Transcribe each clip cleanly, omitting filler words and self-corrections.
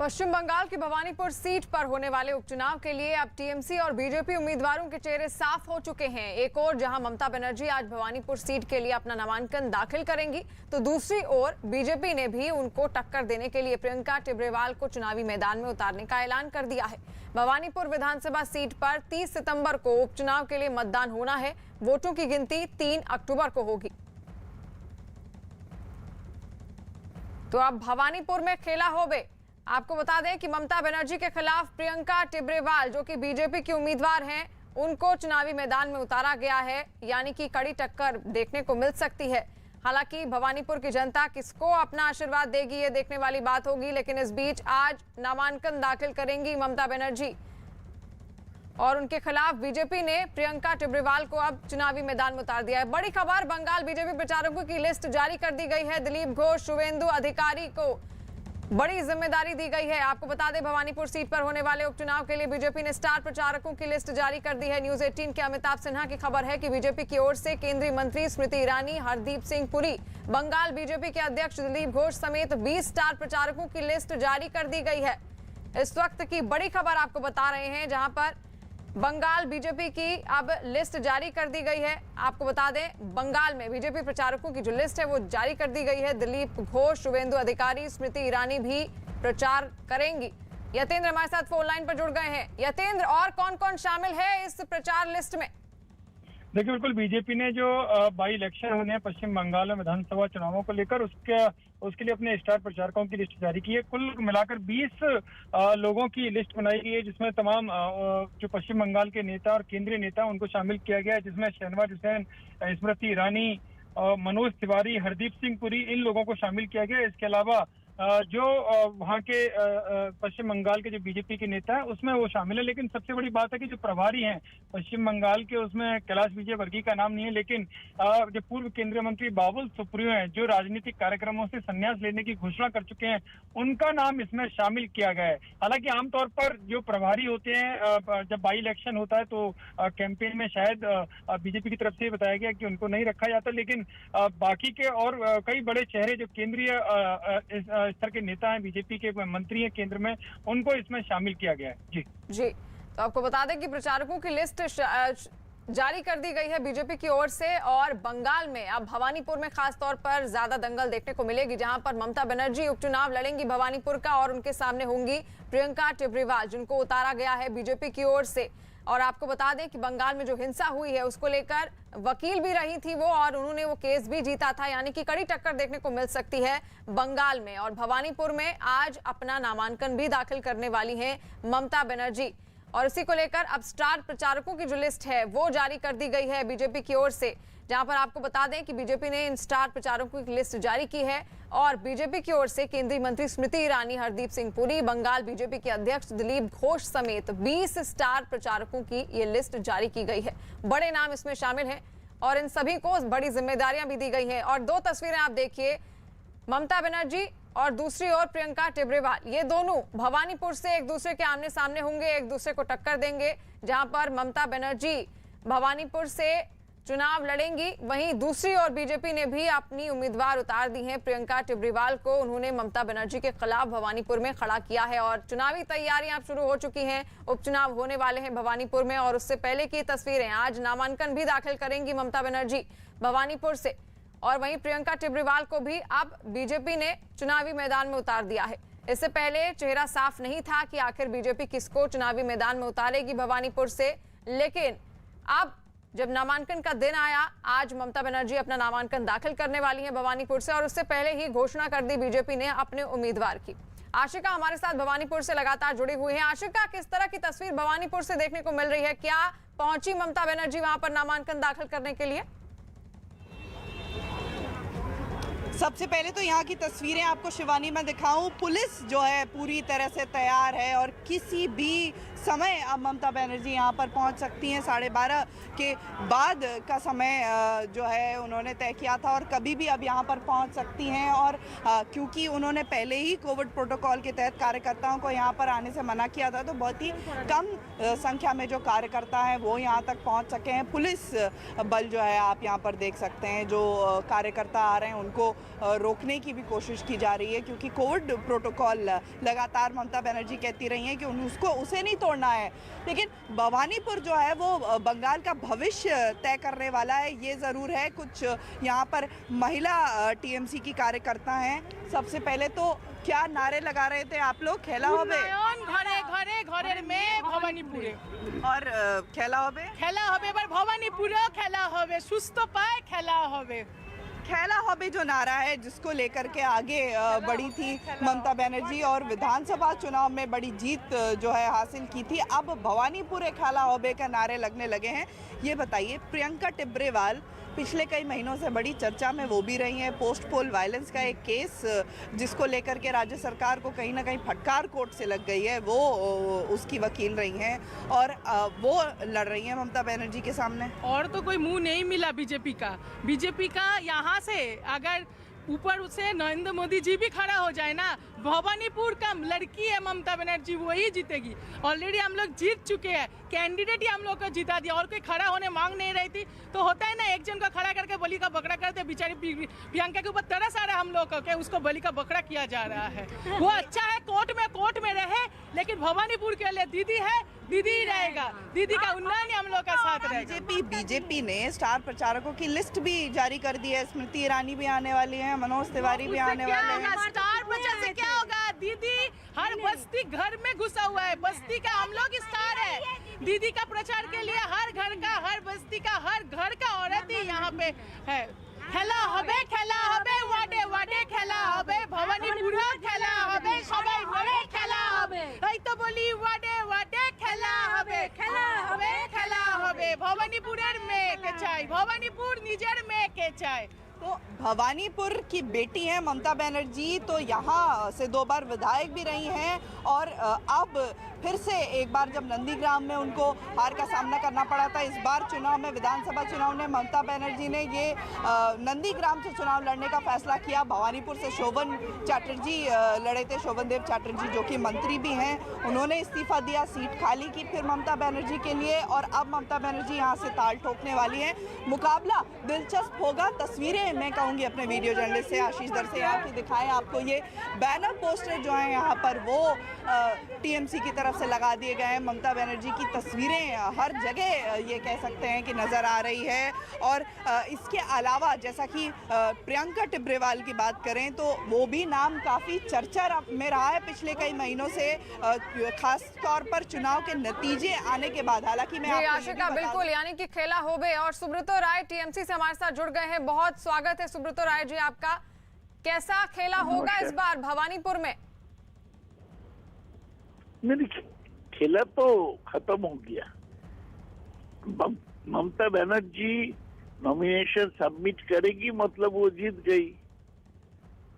पश्चिम बंगाल की भवानीपुर सीट पर होने वाले उपचुनाव के लिए अब टीएमसी और बीजेपी उम्मीदवारों के चेहरे साफ हो चुके हैं। एक ओर जहां ममता बनर्जी आज भवानीपुर सीट के लिए अपना नामांकन दाखिल करेंगी, तो दूसरी ओर बीजेपी ने भी उनको टक्कर देने के लिए प्रियंका टिब्रेवाल को चुनावी मैदान में उतारने का ऐलान कर दिया है। भवानीपुर विधानसभा सीट पर 30 सितंबर को उपचुनाव के लिए मतदान होना है। वोटों की गिनती 3 अक्टूबर को होगी। तो अब भवानीपुर में खेला होबे। आपको बता दें कि ममता बनर्जी के खिलाफ प्रियंका टिब्रेवाल, जो कि बीजेपी की उम्मीदवार हैं, उनको चुनावी मैदान में उतारा गया है, यानी कि कड़ी टक्कर देखने को मिल सकती है। हालांकि भवानीपुर की जनता किसको अपना आशीर्वाद देगी, ये देखने वाली बात होगी। लेकिन इस बीच आज नामांकन दाखिल करेंगी ममता बनर्जी और उनके खिलाफ बीजेपी ने प्रियंका टिब्रेवाल को अब चुनावी मैदान में उतार दिया है। बड़ी खबर, बंगाल बीजेपी प्रचारकों की लिस्ट जारी कर दी गई है। दिलीप घोष, शुवेंदु अधिकारी को बड़ी जिम्मेदारी दी गई है। आपको बता दें, भवानीपुर सीट पर होने वाले उपचुनाव के लिए बीजेपी ने स्टार प्रचारकों की लिस्ट जारी कर दी है। न्यूज 18 के अमिताभ सिन्हा की खबर है कि बीजेपी की ओर से केंद्रीय मंत्री स्मृति ईरानी, हरदीप सिंह पुरी, बंगाल बीजेपी के अध्यक्ष दिलीप घोष समेत 20 स्टार प्रचारकों की लिस्ट जारी कर दी गई है। इस वक्त की बड़ी खबर आपको बता रहे हैं, जहां पर बंगाल बीजेपी की अब लिस्ट जारी कर दी गई है। आपको बता दें, बंगाल में बीजेपी प्रचारकों की जो लिस्ट है वो जारी कर दी गई है। दिलीप घोष, शुवेंदु अधिकारी, स्मृति ईरानी भी प्रचार करेंगी। यतेंद्र हमारे साथ फोन लाइन पर जुड़ गए हैं। यतेंद्र, और कौन कौन शामिल है इस प्रचार लिस्ट में? देखिए, बिल्कुल बीजेपी ने जो बाई इलेक्शन होने हैं पश्चिम बंगाल में विधानसभा चुनावों को लेकर उसके लिए अपने स्टार प्रचारकों की लिस्ट जारी की है। कुल मिलाकर 20 लोगों की लिस्ट बनाई गई है, जिसमें तमाम जो पश्चिम बंगाल के नेता और केंद्रीय नेता उनको शामिल किया गया है, जिसमें शहनवाज हुसैन, स्मृति ईरानी, मनोज तिवारी, हरदीप सिंह पुरी, इन लोगों को शामिल किया गया है। इसके अलावा जो वहाँ के पश्चिम बंगाल के जो बीजेपी के नेता हैं उसमें वो शामिल है। लेकिन सबसे बड़ी बात है कि जो प्रभारी हैं पश्चिम बंगाल के, उसमें कैलाश विजयवर्गीय का नाम नहीं है। लेकिन जो पूर्व केंद्रीय मंत्री बाबुल सुप्रियो हैं, जो राजनीतिक कार्यक्रमों से संन्यास लेने की घोषणा कर चुके हैं, उनका नाम इसमें शामिल किया गया है। हालांकि आमतौर पर जो प्रभारी होते हैं, जब बाई इलेक्शन होता है तो कैंपेन में शायद बीजेपी की तरफ से बताया गया कि उनको नहीं रखा जाता। लेकिन बाकी के और कई बड़े चेहरे जो केंद्रीय स्तर के नेता हैं, बीजेपी के मंत्री हैं केंद्र में, उनको इसमें शामिल किया गया है। जी, तो आपको बता दें कि प्रचारकों की लिस्ट जारी कर दी गई है बीजेपी की ओर से। और बंगाल में अब भवानीपुर में खास तौर पर ज्यादा दंगल देखने को मिलेगी, जहां पर ममता बनर्जी उपचुनाव लड़ेंगी भवानीपुर का और उनके सामने होंगी प्रियंका टिब्रेवाल, जिनको उतारा गया है बीजेपी की ओर से। और आपको बता दें कि बंगाल में जो हिंसा हुई है उसको लेकर वकील भी रही थी वो, और उन्होंने वो केस भी जीता था, यानी कि कड़ी टक्कर देखने को मिल सकती है बंगाल में। और भवानीपुर में आज अपना नामांकन भी दाखिल करने वाली हैं ममता बनर्जी। और इसी को लेकर अब स्टार प्रचारकों की जो लिस्ट है वो जारी कर दी गई है बीजेपी की ओर से, जहां पर आपको बता दें कि बीजेपी ने इन स्टार प्रचारकों की लिस्ट जारी की है। और बीजेपी की ओर से केंद्रीय मंत्री स्मृति ईरानी, हरदीप सिंह पुरी, बंगाल बीजेपी के अध्यक्ष दिलीप घोष समेत 20 स्टार प्रचारकों की ये लिस्ट जारी की गई है। बड़े नाम इसमें शामिल हैं और इन सभी को बड़ी जिम्मेदारियां भी दी गई हैं। और दो तस्वीरें आप देखिए, ममता बनर्जी और दूसरी ओर प्रियंका टिब्रेवाल, ये दोनों भवानीपुर से एक दूसरे के आमने सामने होंगे, एक दूसरे को टक्कर देंगे। जहां पर ममता बनर्जी भवानीपुर से चुनाव लड़ेंगी, वहीं दूसरी ओर बीजेपी ने भी अपनी उम्मीदवार उतार दी है प्रियंका टिब्रेवाल को। उन्होंने ममता बनर्जी के खिलाफ भवानीपुर में खड़ा किया है और चुनावी तैयारियां अब शुरू हो चुकी हैं। उपचुनाव होने वाले हैं भवानीपुर में और उससे पहले की तस्वीरें। आज नामांकन भी दाखिल करेंगी ममता बनर्जी भवानीपुर से, और वहीं प्रियंका टिब्रेवाल को भी अब बीजेपी ने चुनावी मैदान में उतार दिया है। इससे पहले चेहरा साफ नहीं था कि आखिर बीजेपी किसको चुनावी मैदान में उतारेगी भवानीपुर से, लेकिन अब जब नामांकन का दिन आया, आज ममता बनर्जी अपना नामांकन दाखिल करने वाली हैं भवानीपुर से, और उससे पहले ही घोषणा कर दी बीजेपी ने अपने उम्मीदवार की। आशिका हमारे साथ भवानीपुर से लगातार जुड़ी हुई है। आशिका, किस तरह की तस्वीर भवानीपुर से देखने को मिल रही है? क्या पहुंची ममता बनर्जी वहां पर नामांकन दाखिल करने के लिए? सबसे पहले तो यहाँ की तस्वीरें आपको शिवानी मैं दिखाऊं। पुलिस जो है पूरी तरह से तैयार है और किसी भी समय अब ममता बनर्जी यहाँ पर पहुँच सकती हैं। 12:30 के बाद का समय जो है उन्होंने तय किया था और कभी भी अब यहाँ पर पहुँच सकती हैं। और क्योंकि उन्होंने पहले ही कोविड प्रोटोकॉल के तहत कार्यकर्ताओं को यहाँ पर आने से मना किया था, तो बहुत ही कम संख्या में जो कार्यकर्ता हैं वो यहाँ तक पहुँच सके हैं। पुलिस बल जो है आप यहाँ पर देख सकते हैं, जो कार्यकर्ता आ रहे हैं उनको रोकने की भी कोशिश की जा रही है, क्योंकि कोविड प्रोटोकॉल लगातार ममता बनर्जी कहती रही हैं कि उसे नहीं तोड़ना है। लेकिन भवानीपुर जो है वो बंगाल का भविष्य तय करने वाला है, ये ज़रूर है। कुछ यहाँ पर महिला टीएमसी की कार्यकर्ता हैं। सबसे पहले तो क्या नारे लगा रहे थे आप लोग? खेला होबे घरे घरे घरे में भवानीपुरे और खेला होबे भवानीपुर खेला होबे सुस्त पाए खेला होबे। खेला होबे जो नारा है, जिसको लेकर के आगे बढ़ी थी ममता बनर्जी और विधानसभा चुनाव में बड़ी जीत जो है हासिल की थी, अब भवानीपुर खेला होबे का नारे लगने लगे हैं। ये बताइए, प्रियंका टिब्रेवाल पिछले कई महीनों से बड़ी चर्चा में वो भी रही हैं। पोस्ट पोल वायलेंस का एक केस जिसको लेकर के राज्य सरकार को कहीं ना कहीं फटकार कोर्ट से लग गई है, वो उसकी वकील रही हैं और वो लड़ रही हैं ममता बनर्जी के सामने। और तो कोई मुंह नहीं मिला बीजेपी का यहाँ से अगर ऊपर से नरेंद्र मोदी जी भी खड़ा हो जाए ना, भवानीपुर का लड़की है ममता बनर्जी, वही जीतेगी। ऑलरेडी हम लोग जीत चुके हैं, कैंडिडेट ही हम लोग को जिता दिया और कोई खड़ा होने मांग नहीं रही थी। तो होता है ना, एक जन को खड़ा करके बलि का बकरा करते, बेचारी प्रियंका के ऊपर तरस आ रहा है हम लोग को, उसको बलि का बकरा किया जा रहा है। वो अच्छा है कोर्ट में रहे, लेकिन भवानीपुर के लिए दीदी है, दीदी ही रहेगा, दीदी का उन्नयन ही हम लोग का साथ रहेगा। बीजेपी ने स्टार प्रचारकों की लिस्ट भी जारी कर दी है। स्मृति ईरानी भी आने वाली है, मनोज तिवारी भी आने वाले हैं। स्टार प्रचार से क्या होगा? दीदी हर बस्ती घर में घुसा हुआ है, बस्ती का हम लोग स्टार है। दीदी का प्रचार के लिए हर घर का, हर बस्ती का, हर घर का औरत ही यहाँ पे है। खेला होबे वाडे वाडे खेला होबे भवानीपुर खेला होबे सबाई मिले खेला होबे। এই তো বলি वाडे वाडे खेला होबे भवानीपुरेर मेয়েকে চাই, भवानीपुर निजेर मेয়েকে চাই। तो भवानीपुर की बेटी हैं ममता बनर्जी, तो यहाँ से 2 बार विधायक भी रही हैं और अब फिर से एक बार जब नंदीग्राम में उनको हार का सामना करना पड़ा था, इस बार चुनाव में, विधानसभा चुनाव में ममता बनर्जी ने ये नंदीग्राम से चुनाव लड़ने का फैसला किया। भवानीपुर से शोभन चैटर्जी लड़े थे, शोभन देव चैटर्जी जो कि मंत्री भी हैं, उन्होंने इस्तीफा दिया, सीट खाली की फिर ममता बनर्जी के लिए और अब ममता बनर्जी यहाँ से ताल ठोकने वाली हैं। मुकाबला दिलचस्प होगा। तस्वीरें मैं कहूँगी अपने वीडियो जर्नलिस्ट से आशीष दर से यहाँ की दिखाएं आपको। ये बैनर पोस्टर जो हैं यहाँ पर वो टीएमसी की तरफ से लगा दिए गए हैं। ममता बनर्जी की तस्वीरें हर जगह ये कह सकते हैं कि नज़र आ रही है। और इसके अलावा जैसा कि प्रियंका टिब्रेवाल की बात करें तो वो भी नाम काफ़ी चर्चा में रहा है पिछले कई महीनों से, खास तौर पर चुनाव के नतीजे आने के बाद। हालांकि मैं आशिका बिल्कुल, यानी कि खेला होबे और सुब्रतो राय टीएमसी से हमारे साथ जुड़ गए हैं। बहुत स्वागत है सुब्रतो राय जी आपका। कैसा खेला होगा इस बार भवानीपुर में? नहीं, खेला तो खत्म हो गया। ममता बनर्जी नॉमिनेशन सबमिट करेगी, मतलब वो जीत गई।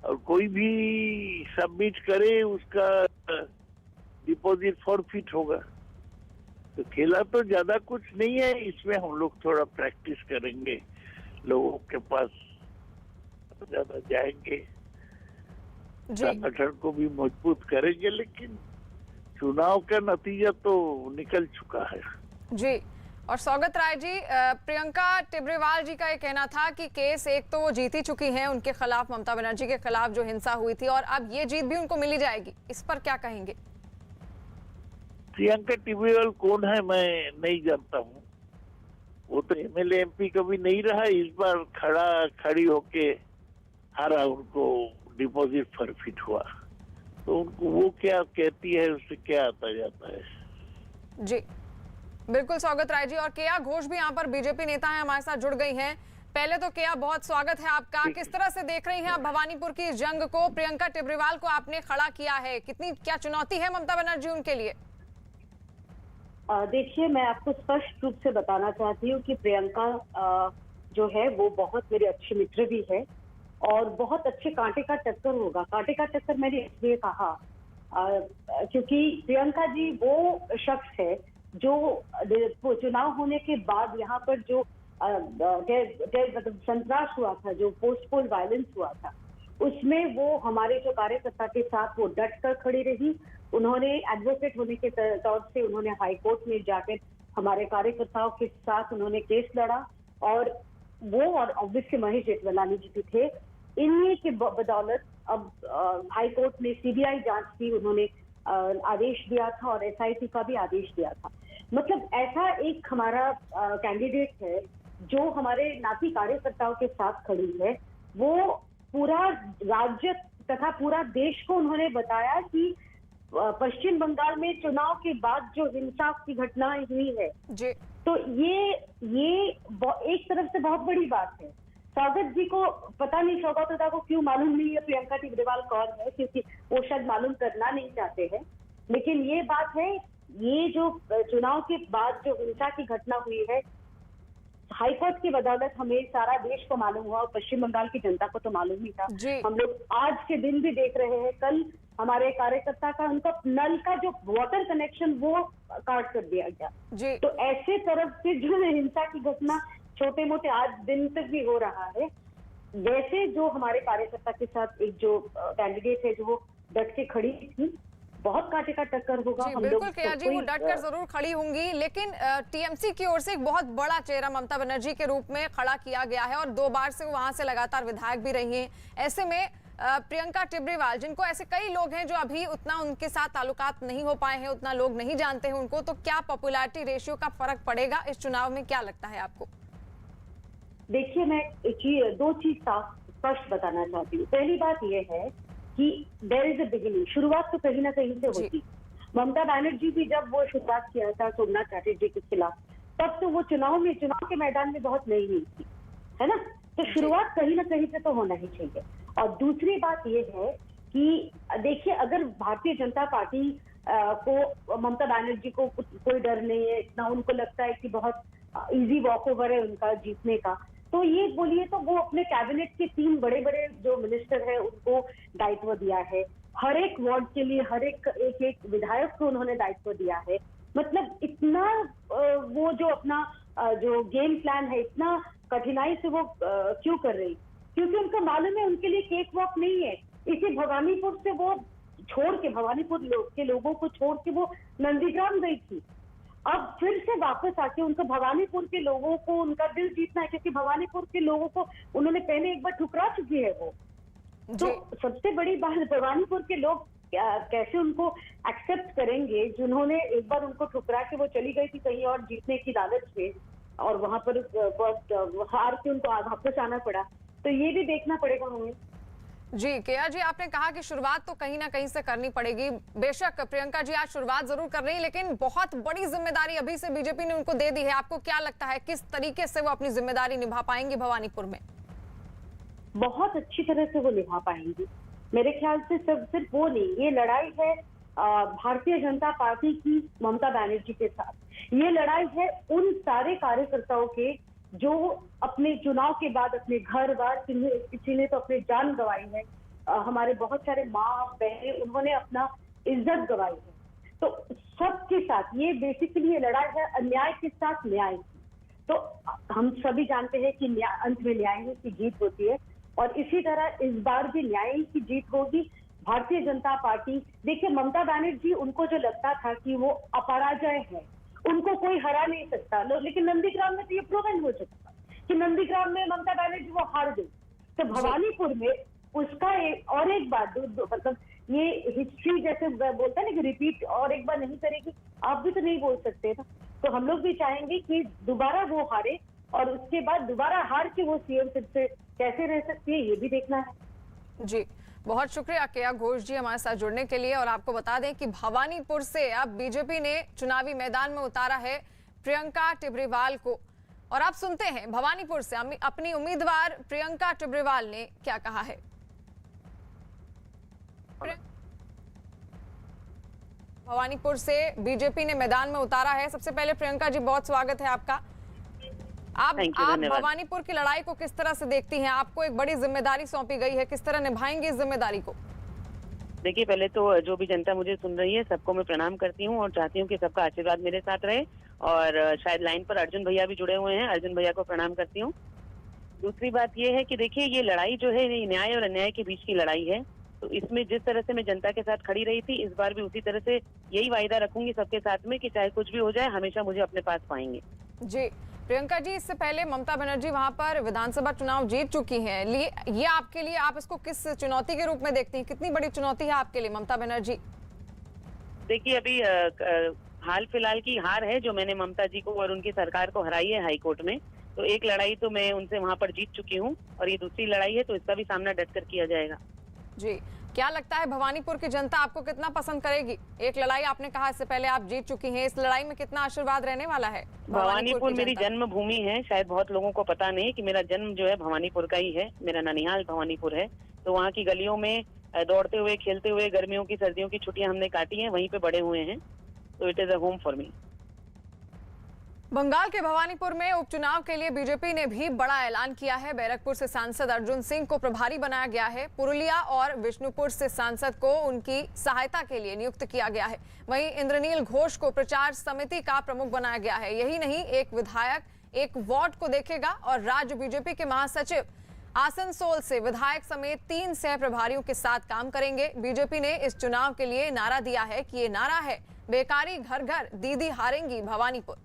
और कोई भी सबमिट करे उसका डिपॉजिट फॉरफिट होगा। तो खेला तो ज्यादा कुछ नहीं है, इसमें हम लोग थोड़ा प्रैक्टिस करेंगे, लोगों के पास ज्यादा जाएंगे, संगठन को भी मजबूत करेंगे, लेकिन चुनाव का नतीजा तो निकल चुका है। जी, और स्वागत राय जी, प्रियंका टिब्रेवाल जी का ये कहना था कि केस एक तो वो जीत ही चुकी हैं उनके खिलाफ, ममता बनर्जी के खिलाफ जो हिंसा हुई थी, और अब ये जीत भी उनको मिली जाएगी। इस पर क्या कहेंगे? प्रियंका टिब्रेवाल कौन है मैं नहीं जानता हूँ। वो तो एमएलए एमपी कभी नहीं रहा, इस बार खड़ी होके हारा, उनको डिपॉजिट फॉरफिट हुआ। तो उनको वो क्या कहती है उससे क्या आता जाता है। जी बिल्कुल स्वागत राय जी। और केया घोष भी यहाँ पर बीजेपी नेता हैं, हमारे साथ जुड़ गई हैं। पहले तो केया बहुत स्वागत है आपका। किस तरह से देख रही हैं आप भवानीपुर की जंग को? प्रियंका टिब्रेवाल को आपने खड़ा किया है, क्या चुनौती है ममता बनर्जी उनके लिए? देखिए, मैं आपको स्पष्ट रूप से बताना चाहती हूँ कि प्रियंका जो है वो बहुत मेरी अच्छी मित्र भी है और बहुत अच्छे कांटे का टक्कर होगा। कांटे का टक्कर मैंने इसलिए कहा क्योंकि प्रियंका जी वो शख्स है जो चुनाव होने के बाद यहाँ पर जो मतलब संतरास हुआ था, जो पोस्ट पोल वायलेंस हुआ था, उसमें वो हमारे जो कार्यकर्ता के साथ वो डट कर खड़ी रही। उन्होंने एडवोकेट होने के तौर से उन्होंने हाई कोर्ट में जाकर हमारे कार्यकर्ताओं के साथ उन्होंने केस लड़ा, और वो और ऑब्वियसली महेश जेठमलानी जी भी थे। इन्हीं के बदौलत अब हाई कोर्ट ने सीबीआई जांच की उन्होंने आदेश दिया था और एसआईटी का भी आदेश दिया था। मतलब ऐसा एक हमारा कैंडिडेट है जो हमारे नाती कार्यकर्ताओं के साथ खड़ी है। वो पूरा राज्य तथा पूरा देश को उन्होंने बताया कि पश्चिम बंगाल में चुनाव के बाद जो हिंसा की घटनाएं हुई है जी, तो ये एक तरफ से बहुत बड़ी बात है। स्वागत जी को पता नहीं, स्वागत को क्यों मालूम नहीं है प्रियंका टिब्रेवाल कौन है, क्योंकि वो शायद मालूम करना नहीं चाहते हैं। लेकिन ये बात है, ये जो चुनाव के बाद जो हिंसा की घटना हुई है, हाईकोर्ट की बदौलत हमें सारा देश को मालूम हुआ और पश्चिम बंगाल की जनता को तो मालूम ही था। हम लोग आज के दिन भी देख रहे हैं, कल हमारे कार्यकर्ता का उनका नल का जो वाटर कनेक्शन वो काट कर दिया गया जी। तो ऐसे तरफ से जो हिंसा की घटना छोटे मोटे आज दिन तक भी हो रहा है, वैसे जो हमारे कार्यकर्ता के साथ एक जो कैंडिडेट है जो वो डट के खड़ी थी, बहुत कांटे का टक्कर होगा। जी, बिल्कुल केया जी, वो डट कर जरूर खड़ी होंगी, लेकिन टीएमसी की ओर से एक बहुत बड़ा चेहरा ममता बनर्जी के रूप में खड़ा किया गया है और 2 बार से वो वहां से लगातार विधायक भी रही हैं। ऐसे में प्रियंका टिब्रेवाल, जिनको ऐसे कई लोग हैं जो अभी उतना उनके साथ ताल्लुकात नहीं हो पाए हैं, उतना लोग नहीं जानते हैं उनको, तो क्या पॉपुलैरिटी रेशियो का फर्क पड़ेगा इस चुनाव में, क्या लगता है आपको? देखिए, मैं 2 चीज स्पष्ट बताना चाहती हूँ। पहली बात यह है कि देयर इज अ बिगिनिंग, शुरुआत तो कहीं ना कहीं से होती। ममता बनर्जी भी जब वो शुरुआत किया था सोमनाथ चैटर्जी के खिलाफ, तब तो वो चुनाव के मैदान में बहुत नई थी, है ना। तो शुरुआत कहीं ना कहीं से तो होना ही चाहिए। और दूसरी बात ये है कि देखिए, अगर भारतीय जनता पार्टी को ममता बनर्जी को कोई डर नहीं है, इतना उनको लगता है कि बहुत इजी वॉक ओवर है उनका जीतने का, तो ये बोलिए तो वो अपने कैबिनेट के 3 बड़े बड़े जो मिनिस्टर है उनको दायित्व दिया है। हर एक वार्ड के लिए हर एक विधायक को उन्होंने दायित्व दिया है। मतलब इतना वो जो अपना जो गेम प्लान है, इतना कठिनाई से वो क्यों कर रही? क्योंकि उनको मालूम है उनके लिए केक वॉक नहीं है। इसी भवानीपुर से वो छोड़ के, भवानीपुर के लोगों को छोड़ के वो नंदीग्राम गई थी। अब फिर से वापस आके उनको भवानीपुर के लोगों को उनका दिल जीतना है, क्योंकि भवानीपुर के लोगों को उन्होंने पहले एक बार ठुकरा चुकी है वो। तो सबसे बड़ी बात, भवानीपुर के लोग कैसे उनको एक्सेप्ट करेंगे जिन्होंने एक बार उनको ठुकरा के वो चली गई थी कहीं और जीतने की लालच में, और वहां पर हार के उनको वापस आना पड़ा। तो ये भी देखना पड़ेगा हमें। जी केया जी, आपने कहा कि शुरुआत तो कहीं ना कहीं से करनी पड़ेगी। बेशक प्रियंका जी आज शुरुआत जरूर कर रही है, लेकिन बहुत बड़ी जिम्मेदारी अभी से बीजेपी ने उनको दे दी है। आपको क्या लगता है किस तरीके से वो अपनी जिम्मेदारी निभा पाएंगी भवानीपुर में? बहुत अच्छी तरह से वो निभा पाएंगी मेरे ख्याल से। सिर्फ वो नहीं, ये लड़ाई है भारतीय जनता पार्टी की ममता बनर्जी के साथ। ये लड़ाई है उन सारे कार्यकर्ताओं के जो अपने चुनाव के बाद अपने घर बार, किसी ने तो अपने जान गंवाई है, हमारे बहुत सारे माँ बहन, उन्होंने अपना इज्जत गंवाई है। तो सबके साथ ये बेसिकली ये लड़ाई है अन्याय के साथ न्याय की। तो हम सभी जानते हैं कि अंत में न्याय की जीत होती है, और इसी तरह इस बार भी न्याय की जीत होगी। भारतीय जनता पार्टी, देखिए ममता बनर्जी, उनको जो लगता था कि वो अपराजय है, उनको कोई हरा नहीं सकता, लेकिन नंदीग्राम में तो ये प्रूवन हो चुका कि नंदीग्राम में ममता बनर्जी वो हार गई। तो भवानीपुर में उसका एक बार मतलब ये हिस्ट्री जैसे बोलता है ना कि रिपीट और एक बार नहीं करेगी, आप भी तो नहीं बोल सकते ना। तो हम लोग भी चाहेंगे कि दोबारा वो हारे, और उसके बाद दोबारा हार के वो सीएम फिर से कैसे रह सकती है, ये भी देखना है। जी, बहुत शुक्रिया केया घोष जी हमारे साथ जुड़ने के लिए। और आपको बता दें कि भवानीपुर से अब बीजेपी ने चुनावी मैदान में उतारा है प्रियंका टिब्रेवाल को, और आप सुनते हैं भवानीपुर से अपनी उम्मीदवार प्रियंका टिब्रेवाल ने क्या कहा है। भवानीपुर से बीजेपी ने मैदान में उतारा है। सबसे पहले प्रियंका जी, बहुत स्वागत है आपका। आप भवानीपुर की लड़ाई को किस तरह से देखती हैं? आपको एक बड़ी जिम्मेदारी सौंपी गई है, किस तरह निभाएंगे इस जिम्मेदारी को? देखिए, पहले तो जो भी जनता मुझे सुन रही है सबको मैं प्रणाम करती हूँ और चाहती हूँ कि सबका आशीर्वाद मेरे साथ रहे। और शायद लाइन पर अर्जुन भैया भी जुड़े हुए हैं, अर्जुन भैया को प्रणाम करती हूँ। दूसरी बात ये है कि देखिए, ये लड़ाई जो है ये न्याय और अन्याय के बीच की लड़ाई है। तो इसमें जिस तरह से मैं जनता के साथ खड़ी रही थी, इस बार भी उसी तरह से यही वायदा रखूंगी सबके साथ में कि चाहे कुछ भी हो जाए हमेशा मुझे अपने पास पाएंगे। जी प्रियंका जी, इससे पहले ममता बनर्जी वहां पर विधानसभा चुनाव जीत चुकी हैं। ये आपके लिए, आप इसको किस चुनौती के रूप में देखती हैं? कितनी बड़ी चुनौती है आपके लिए ममता बनर्जी? देखिए, अभी हाल फिलहाल की हार है जो मैंने ममता जी को और उनकी सरकार को हराई है हाई कोर्ट में। तो एक लड़ाई तो मैं उनसे वहां पर जीत चुकी हूँ और ये दूसरी लड़ाई है, तो इसका भी सामना डटकर किया जाएगा। जी, क्या लगता है भवानीपुर की जनता आपको कितना पसंद करेगी? एक लड़ाई आपने कहा इससे पहले आप जीत चुकी हैं, इस लड़ाई में कितना आशीर्वाद रहने वाला है? भवानीपुर मेरी जन्मभूमि है। शायद बहुत लोगों को पता नहीं कि मेरा जन्म जो है भवानीपुर का ही है। मेरा ननिहाल भवानीपुर है। तो वहाँ की गलियों में दौड़ते हुए, खेलते हुए, गर्मियों की सर्दियों की छुट्टियां हमने काटी हैं, वहीं पे बड़े हुए हैं। तो it is a home for me. Bengal के भवानीपुर में उपचुनाव के लिए बीजेपी ने भी बड़ा ऐलान किया है। बैरकपुर से सांसद अर्जुन सिंह को प्रभारी बनाया गया है। पुरुलिया और विष्णुपुर से सांसद को उनकी सहायता के लिए नियुक्त किया गया है। वहीं इंद्रनील घोष को प्रचार समिति का प्रमुख बनाया गया है। यही नहीं, एक विधायक एक वार्ड को देखेगा और राज्य बीजेपी के महासचिव आसनसोल से विधायक समेत 3 सह प्रभारियों के साथ काम करेंगे। बीजेपी ने इस चुनाव के लिए नारा दिया है कि ये नारा है, बेकारी घर घर, दीदी हारेंगी भवानीपुर।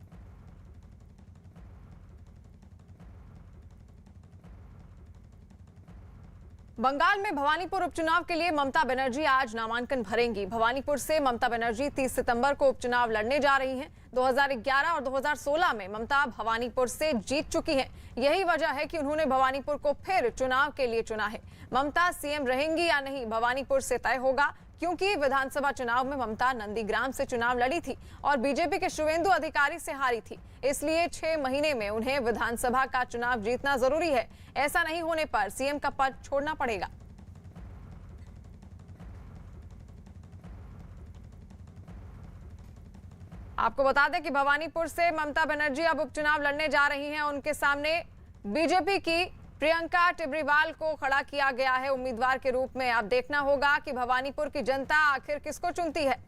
बंगाल में भवानीपुर उपचुनाव के लिए ममता बनर्जी आज नामांकन भरेंगी। भवानीपुर से ममता बनर्जी 30 सितंबर को उपचुनाव लड़ने जा रही हैं। 2011 और 2016 में ममता भवानीपुर से जीत चुकी हैं। यही वजह है कि उन्होंने भवानीपुर को फिर चुनाव के लिए चुना है। ममता सीएम रहेंगी या नहीं, भवानीपुर से तय होगा, क्योंकि विधानसभा चुनाव में ममता नंदीग्राम से चुनाव लड़ी थी और बीजेपी के शुवेंदु अधिकारी से हारी थी। इसलिए 6 महीने में उन्हें विधानसभा का चुनाव जीतना जरूरी है। ऐसा नहीं होने पर सीएम का पद छोड़ना पड़ेगा। आपको बता दें कि भवानीपुर से ममता बनर्जी अब उपचुनाव लड़ने जा रही हैं। उनके सामने बीजेपी की प्रियंका टिब्रीवाल को खड़ा किया गया है उम्मीदवार के रूप में। अब देखना होगा कि भवानीपुर की जनता आखिर किसको चुनती है।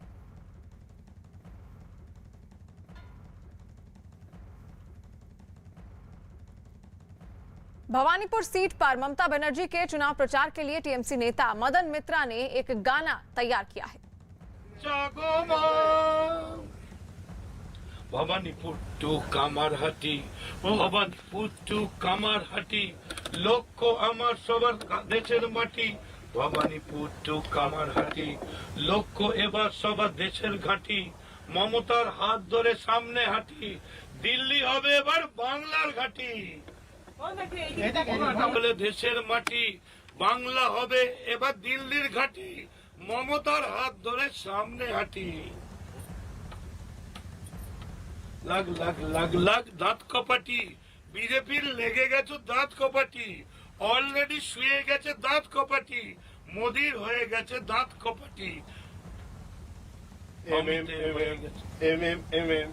भवानीपुर सीट पर ममता बनर्जी के चुनाव प्रचार के लिए टीएमसी नेता मदन मित्रा ने एक गाना तैयार किया है। भवानीपुर टू कामारहाटी, भवानीपुर टू कामारहाटी, लक्ष्य आमार सबार देशेर माटी। भवानीपुर टू कामारहाटी, लक्ष्य एबार सबार देशेर घाटी। ममतार हाथ धरे सामने हाटी, दिल्ली होबे एबार बांगलार घाटी। बोले देशेर माटी, बांगला होबे एबार दिल्लीर घाटी। ममतार हाथ धरे सामने हाटी। লাগ লাগ লাগ লাগ দাঁত কপাটি, বিজেপির লেগে গেছে দাঁত কপাটি। অলরেডি শুয়ে গেছে দাঁত কপাটি, মোদির হয়ে গেছে দাঁত কপাটি। এম এম এম এম এম এম